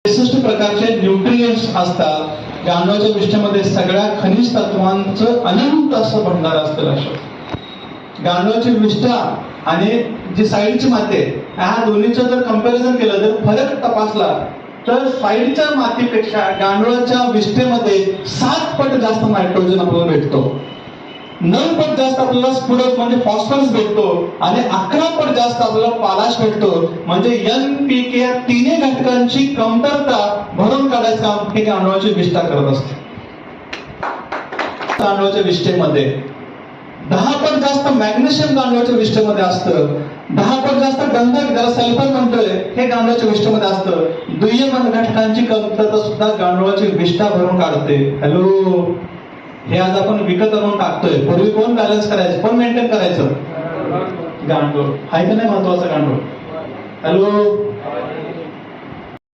66 प्रकारचे न्यूट्रिएंट्स असतात गांडूळाच्या विष्ठेमध्ये. सगळ्या खनिज तत्वांचं अनंत असं भंडार असतं. लक्षात, गांडूळाची विष्ठा आणि जी साईडची माती आहे, ह्या दोन्हीचं जर कंपॅरिझन केलं, जर फरक तपासला तर साईडच्या मातीपेक्षा गांडूळाच्या विष्ठेमध्ये 7 पट जास्त नायट्रोजन आपल्याला भेटतो, 9 पट जास्त आपल्याला स्फुरक म्हणजे फॉस्फरस भेटतो आणि 11 पट जास्त आपल्याला पालाश भेटतो. म्हणजे NPK या तिन्ही घटकांची कमतरता भरून काढायचं काम हे गांडूळाची विष्ठा करत असते. गांडूळाच्या विष्ठेमध्ये 10 पट जास्त मॅग्नेशियम गांडूळाच्या विष्ठेमध्ये असतं, 10 पट जास्त गंधक ज्याला सल्फर म्हणतोय हे गांडूळाच्या विष्ठेमध्ये असतं. दुय्यम घटकांची कमतरता सुद्धा गांडूळाची विष्ठा भरून काढते. हॅलो, हे आज आपण विकत आणून टाकतोय. पूर्वी कोण बॅलन्स करायचं, कोण मेंटेन करायचं? गांडूळ. आहे का नाही महत्वाचं गांडूळ? हॅलो,